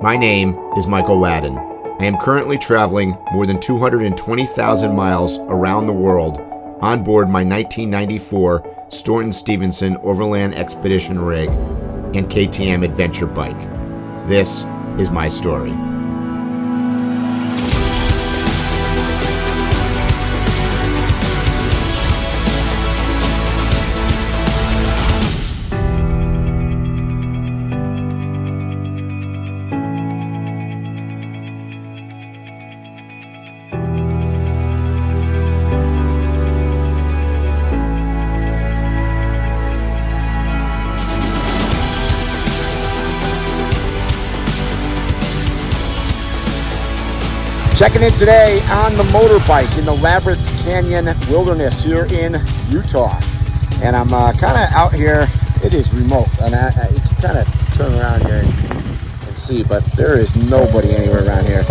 My name is Michael Ladden. I am currently traveling more than 220,000 miles around the world on board my 1994 Staunton Stevenson Overland Expedition rig and KTM adventure bike. This is my story. Checking in today on the motorbike in the Labyrinth Canyon Wilderness here in Utah. And I'm kind of out here. It is remote, and you can kind of turn around here and see, but there is nobody anywhere around here.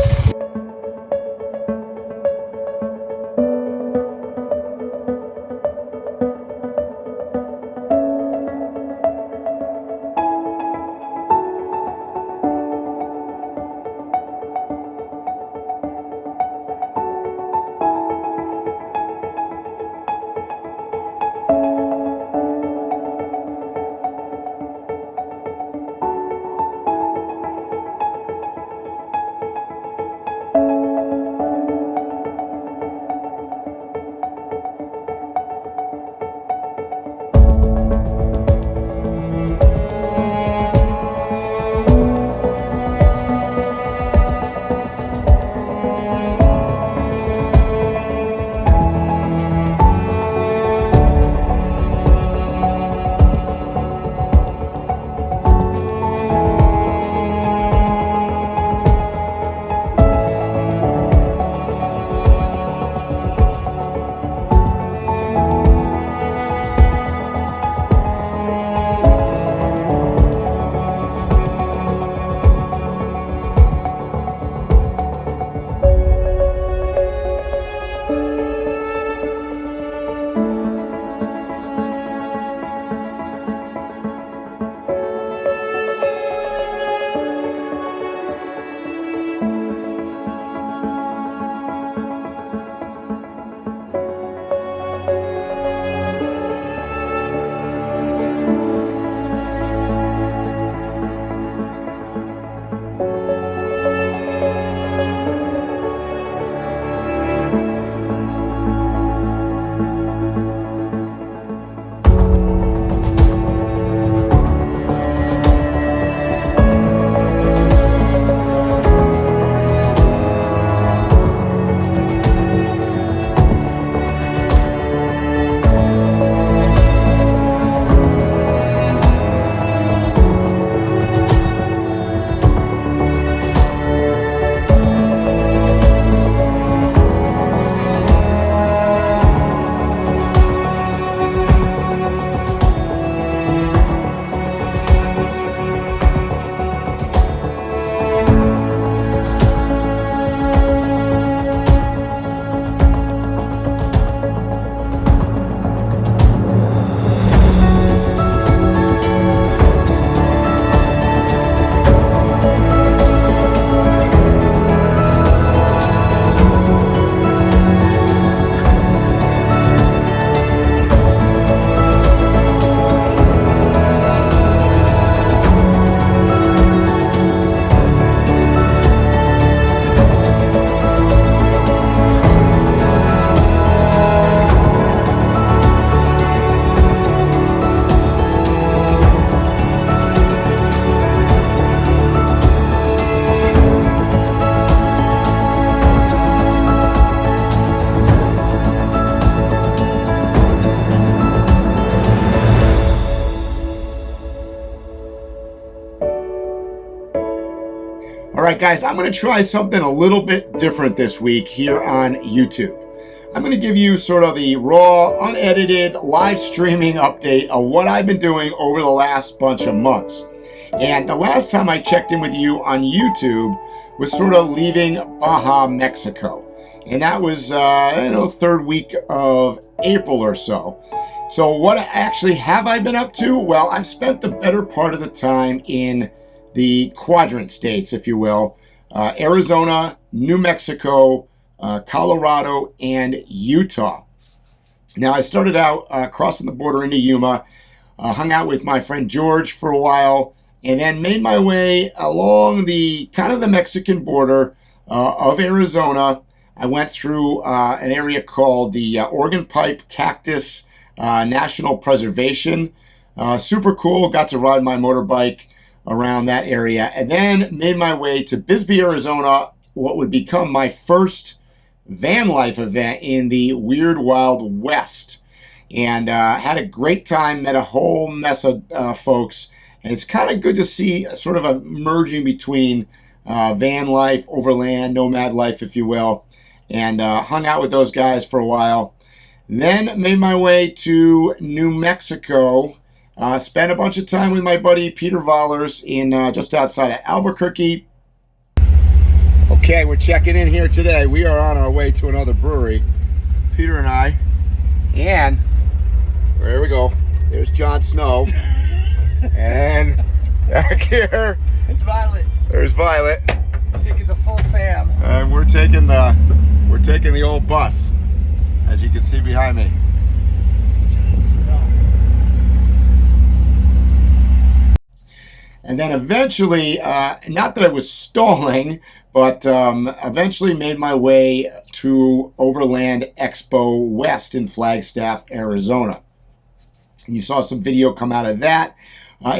All right, guys, I'm going to try something a little bit different this week here on YouTube. I'm going to give you sort of the raw, unedited, live streaming update of what I've been doing over the last bunch of months. And the last time I checked in with you on YouTube was sort of leaving Baja, Mexico. And that was, third week of April or so. So what actually have I been up to? Well, I've spent the better part of the time in the quadrant states, if you will, Arizona, New Mexico, Colorado, and Utah. Now, I started out crossing the border into Yuma, hung out with my friend George for a while, and then made my way along the kind of the Mexican border of Arizona. I went through an area called the Organ Pipe Cactus National Preservation. Super cool. Got to ride my motorbike around that area, and then made my way to Bisbee, Arizona, what would become my first van life event in the Weird Wild West. And had a great time, met a whole mess of folks, and it's kind of good to see sort of a merging between van life, overland, nomad life, if you will, and hung out with those guys for a while. Then made my way to New Mexico, spent a bunch of time with my buddy Peter Vollers in just outside of Albuquerque. Okay, we're checking in here today. We are on our way to another brewery, Peter and I, and there we go. There's Jon Snow, and back here, it's Violet. There's Violet. Taking the full fam. And we're taking the old bus, as you can see behind me. And then eventually, not that I was stalling, but eventually made my way to Overland Expo West in Flagstaff, Arizona. You saw some video come out of that,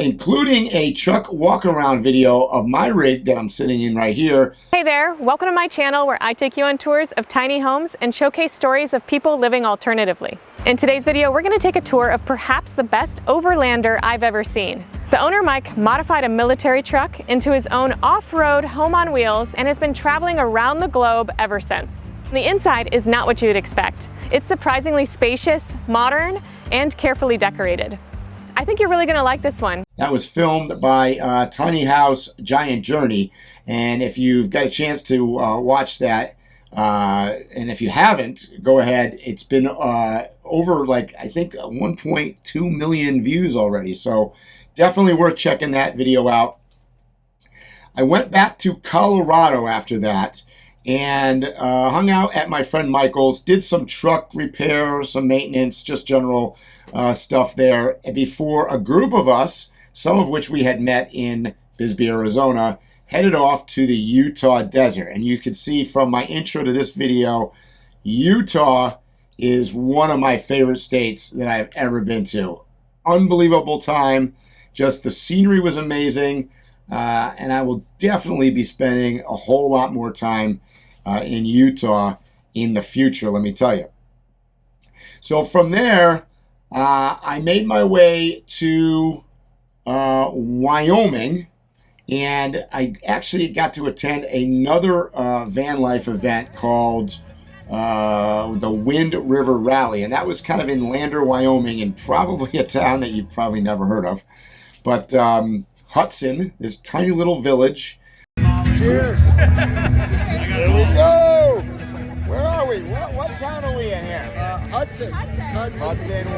including a truck walk-around video of my rig that I'm sitting in right here. Hey there, welcome to my channel where I take you on tours of tiny homes and showcase stories of people living alternatively. In today's video, we're going to take a tour of perhaps the best overlander I've ever seen. The owner, Mike, modified a military truck into his own off-road home on wheels and has been traveling around the globe ever since. The inside is not what you would expect. It's surprisingly spacious, modern, and carefully decorated. I think you're really going to like this one. That was filmed by Tiny House Giant Journey, and if you've got a chance to watch that, and if you haven't, go ahead. It's been over I think 1.2 million views already, so definitely worth checking that video out. I went back to Colorado after that and hung out at my friend Michael's, did some truck repair, some maintenance, just general stuff there before a group of us, some of which we had met in Bisbee, Arizona, headed off to the Utah desert. And you can see from my intro to this video, Utah is one of my favorite states that I've ever been to. Unbelievable time. Just the scenery was amazing. And I will definitely be spending a whole lot more time in Utah in the future, let me tell you. So from there, I made my way to Wyoming, and I actually got to attend another van life event called the Wind River Rally, and that was kind of in Lander, Wyoming, and probably a town that you've probably never heard of. But Hudson, this tiny little village. Cheers! Here we go! Where are we? What town are we in here? Hudson,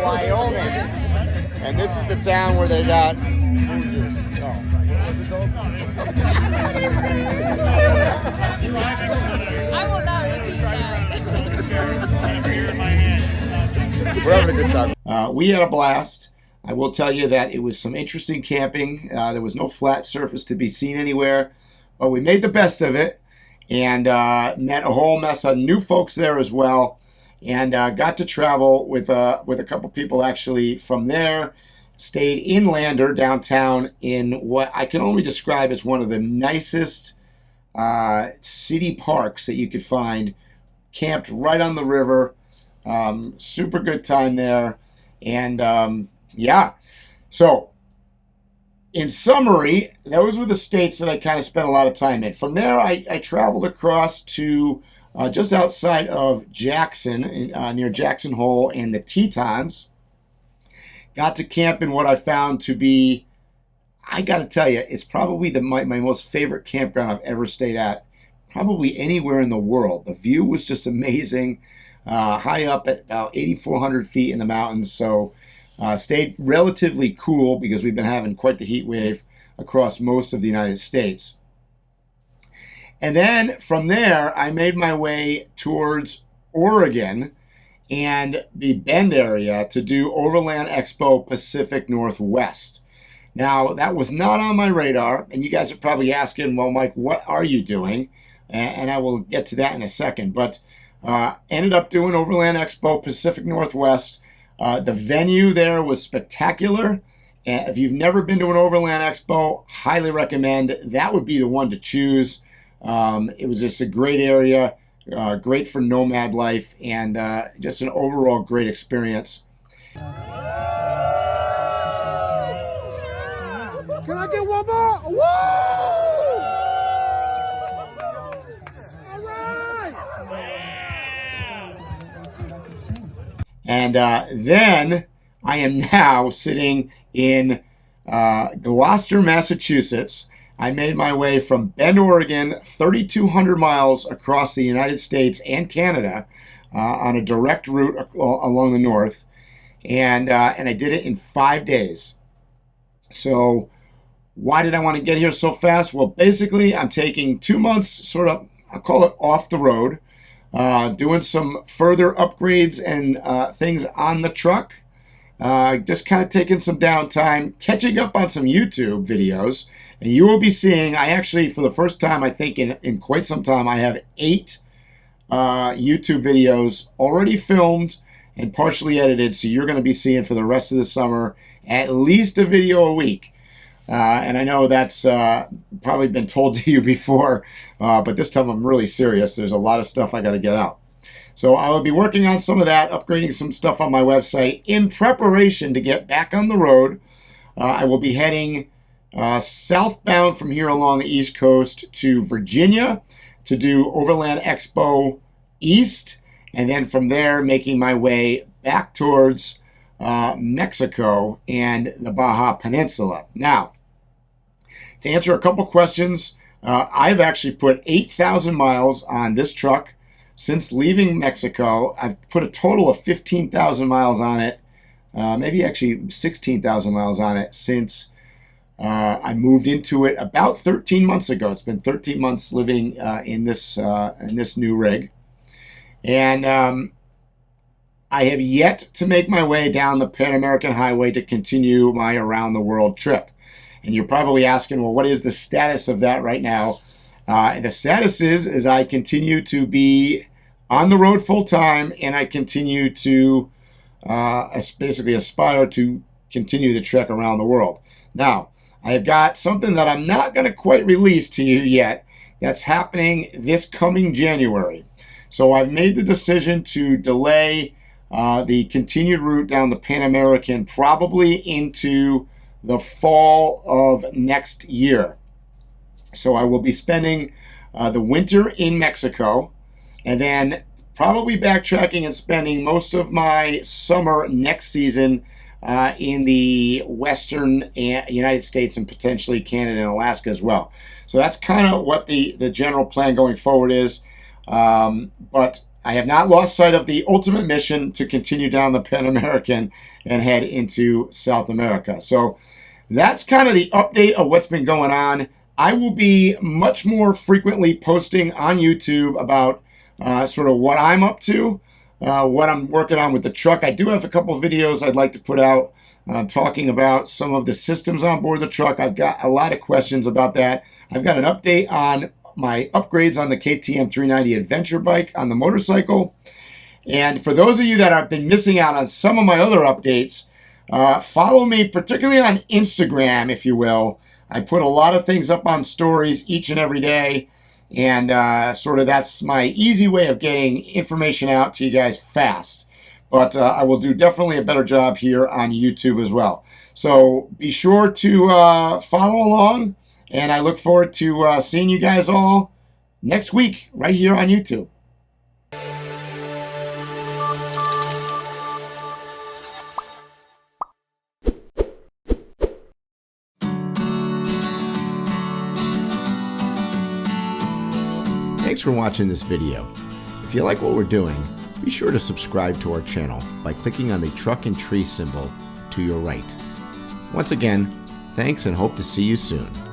Wyoming. And this is the town where they got fruit juice. I will not repeat that. We're having a good time. We had a blast. I will tell you that it was some interesting camping. There was no flat surface to be seen anywhere, but we made the best of it and met a whole mess of new folks there as well, and got to travel with a couple people actually from there. Stayed in Lander downtown in what I can only describe as one of the nicest city parks that you could find. Camped right on the river. Super good time there, and yeah. So, in summary, those were the states that I kind of spent a lot of time in. From there, I traveled across to just outside of Jackson, near Jackson Hole and the Tetons. Got to camp in what I found to be, I got to tell you, it's probably my most favorite campground I've ever stayed at. Probably anywhere in the world. The view was just amazing. High up at about 8,400 feet in the mountains, so stayed relatively cool because we've been having quite the heat wave across most of the United States. And then from there, I made my way towards Oregon and the Bend area to do Overland Expo Pacific Northwest. Now, that was not on my radar, and you guys are probably asking, well, Mike, what are you doing? And I will get to that in a second, but ended up doing Overland Expo Pacific Northwest. The venue there was spectacular. If you've never been to an Overland Expo, highly recommend. That would be the one to choose. It was just a great area, great for nomad life, and just an overall great experience. Can I get one more? Woo! All right! And then I am now sitting in Gloucester, Massachusetts. I made my way from Bend, Oregon, 3,200 miles across the United States and Canada on a direct route along the north. And I did it in 5 days. So why did I want to get here so fast? Well, basically, I'm taking 2 months, sort of, I'll call it off the road, doing some further upgrades and things on the truck. Just kind of taking some downtime, catching up on some YouTube videos. And you will be seeing, I actually, for the first time, I think in quite some time, I have 8 YouTube videos already filmed and partially edited. So you're going to be seeing for the rest of the summer at least a video a week. And I know that's probably been told to you before, but this time I'm really serious. There's a lot of stuff I got to get out. So I will be working on some of that, upgrading some stuff on my website in preparation to get back on the road. I will be heading southbound from here along the East Coast to Virginia to do Overland Expo East, and then from there making my way back towards Mexico and the Baja Peninsula. Now, to answer a couple questions, I've actually put 8,000 miles on this truck since leaving Mexico. I've put a total of 15,000 miles on it, maybe actually 16,000 miles on it since I moved into it about 13 months ago. It's been 13 months living in this new rig. And I have yet to make my way down the Pan American Highway to continue my around the world trip. And you're probably asking, well, what is the status of that right now? The status is I continue to be on the road full time, and I continue to basically aspire to continue the trek around the world. Now, I have got something that I'm not going to quite release to you yet that's happening this coming January. So I've made the decision to delay the continued route down the Pan American probably into the fall of next year. So I will be spending the winter in Mexico, and then probably backtracking and spending most of my summer next season in the western United States and potentially Canada and Alaska as well. So that's kind of what the general plan going forward is. But I have not lost sight of the ultimate mission to continue down the Pan American and head into South America. So that's kind of the update of what's been going on. I will be much more frequently posting on YouTube about sort of what I'm up to, what I'm working on with the truck. I do have a couple of videos I'd like to put out talking about some of the systems on board the truck. I've got a lot of questions about that. I've got an update on my upgrades on the KTM 390 adventure bike on the motorcycle. And for those of you that have been missing out on some of my other updates, follow me, particularly on Instagram, if you will. I put a lot of things up on stories each and every day, and sort of that's my easy way of getting information out to you guys fast. But I will do definitely a better job here on YouTube as well. So be sure to follow along, and I look forward to seeing you guys all next week right here on YouTube. Thanks for watching this video. If you like what we're doing, be sure to subscribe to our channel by clicking on the truck and tree symbol to your right. Once again, Thanks and hope to see you soon.